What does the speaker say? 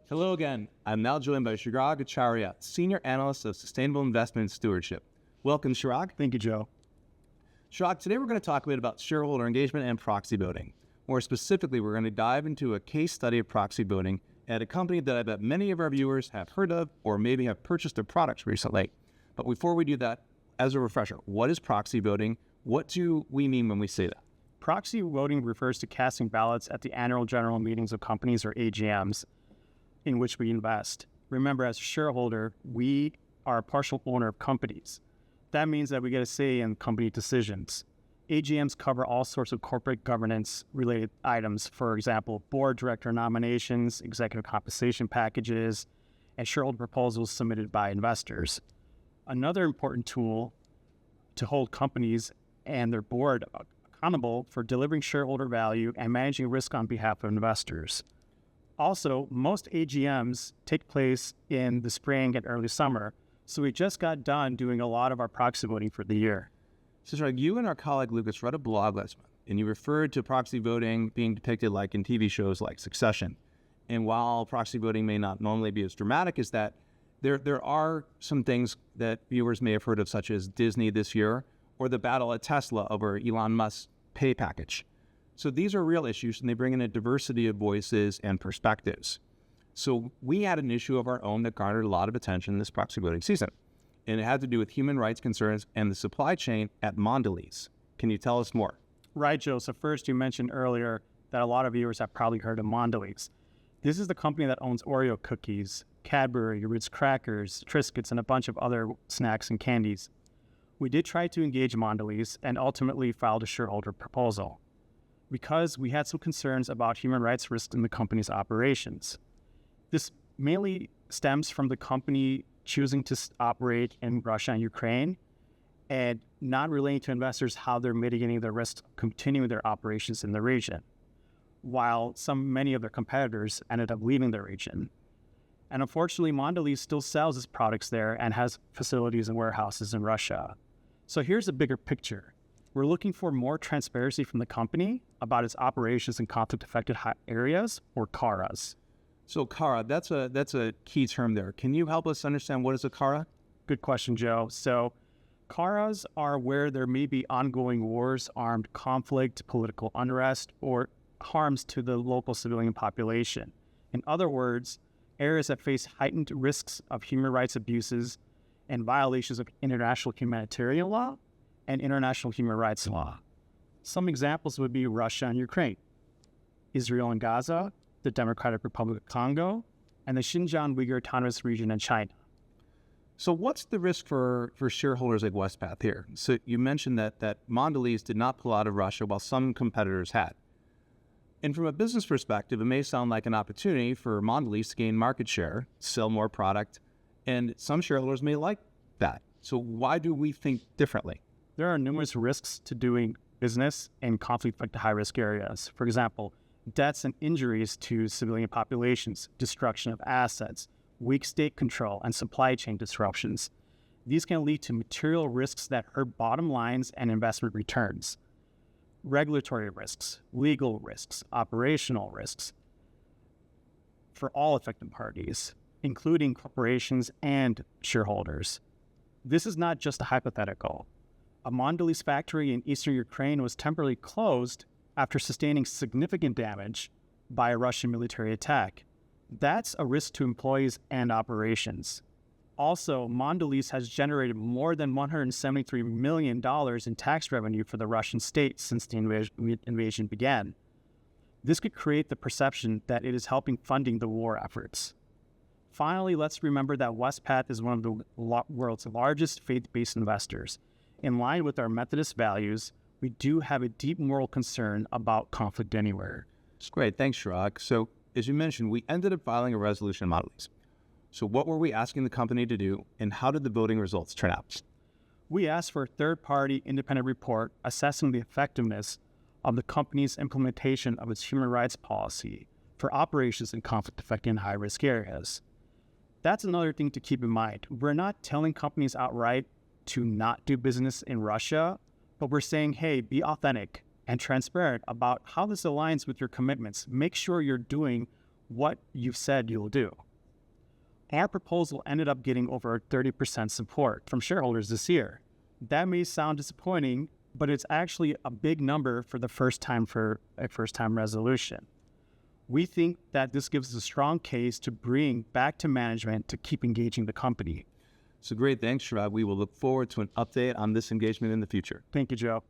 Hello again. I'm now joined by Chirag Acharya, Senior Analyst of Sustainable Investment and Stewardship. Welcome, Chirag. Thank you, Joe. Chirag, today we're going to talk a bit about shareholder engagement and proxy voting. More specifically, we're going to dive into a case study of proxy voting at a company that I bet many of our viewers have heard of or maybe have purchased their products recently. But before we do that, as a refresher, what is proxy voting? What do we mean when we say that? Proxy voting refers to casting ballots at the annual general meetings of companies, or AGMs, in which we invest. Remember, as a shareholder, we are a partial owner of companies. That means that we get a say in company decisions. AGMs cover all sorts of corporate governance-related items, for example, board director nominations, executive compensation packages, and shareholder proposals submitted by investors. Another important tool to hold companies and their board accountable for delivering shareholder value and managing risk on behalf of investors. Also, most AGMs take place in the spring and early summer, so we just got done doing a lot of our proxy voting for the year. So, Chirag, you and our colleague Lucas read a blog last month, and you referred to proxy voting being depicted like in TV shows like Succession. And while proxy voting may not normally be as dramatic as that, there are some things that viewers may have heard of, such as Disney this year, or the battle at Tesla over Elon Musk's pay package. So these are real issues, and they bring in a diversity of voices and perspectives. So we had an issue of our own that garnered a lot of attention this proxy voting season, and it had to do with human rights concerns and the supply chain at Mondelēz. Can you tell us more? Right, Joe. So first, you mentioned earlier that a lot of viewers have probably heard of Mondelēz. This is the company that owns Oreo cookies, Cadbury, Ritz crackers, Triscuits, and a bunch of other snacks and candies. We did try to engage Mondelēz and ultimately filed a shareholder proposal because we had some concerns about human rights risks in the company's operations. This mainly stems from the company choosing to operate in Russia and Ukraine and not relaying to investors how they're mitigating the risk of continuing their operations in the region, while many of their competitors ended up leaving the region. And unfortunately, Mondelēz still sells its products there and has facilities and warehouses in Russia. So here's the bigger picture. We're looking for more transparency from the company about its operations in conflict-affected areas, or CARAs. So CARA, that's a key term there. Can you help us understand what is a CARA? Good question, Joe. So CARAs are where there may be ongoing wars, armed conflict, political unrest, or harms to the local civilian population. In other words, areas that face heightened risks of human rights abuses and violations of international humanitarian law and international human rights law. Some examples would be Russia and Ukraine, Israel and Gaza, the Democratic Republic of Congo, and the Xinjiang Uyghur Autonomous Region in China. So what's the risk for shareholders like Wespath here? So you mentioned that Mondelēz did not pull out of Russia while some competitors had. And from a business perspective, it may sound like an opportunity for Mondelēz to gain market share, sell more product, and some shareholders may like that. So why do we think differently? There are numerous risks to doing business in conflict-affected high-risk areas. For example, deaths and injuries to civilian populations, destruction of assets, weak state control, and supply chain disruptions. These can lead to material risks that hurt bottom lines and investment returns. Regulatory risks, legal risks, operational risks for all affected parties, including corporations and shareholders. This is not just a hypothetical. A Mondelēz factory in eastern Ukraine was temporarily closed after sustaining significant damage by a Russian military attack. That's a risk to employees and operations. Also, Mondelēz has generated more than $173 million in tax revenue for the Russian state since the invasion began. This could create the perception that it is helping funding the war efforts. Finally, let's remember that Wespath is one of the world's largest faith-based investors. In line with our Methodist values, we do have a deep moral concern about conflict anywhere. That's great. Thanks, Chirag. So, as you mentioned, we ended up filing a resolution on Mondelēz. So what were we asking the company to do, and how did the voting results turn out? We asked for a third-party independent report assessing the effectiveness of the company's implementation of its human rights policy for operations in conflict-affected and high-risk areas. That's another thing to keep in mind. We're not telling companies outright to not do business in Russia, but we're saying, hey, be authentic and transparent about how this aligns with your commitments. Make sure you're doing what you've said you'll do. Our proposal ended up getting over 30% support from shareholders this year. That may sound disappointing, but it's actually a big number for a first-time resolution. We think that this gives us a strong case to bring back to management to keep engaging the company. So great. Thanks, Chirag. We will look forward to an update on this engagement in the future. Thank you, Joe.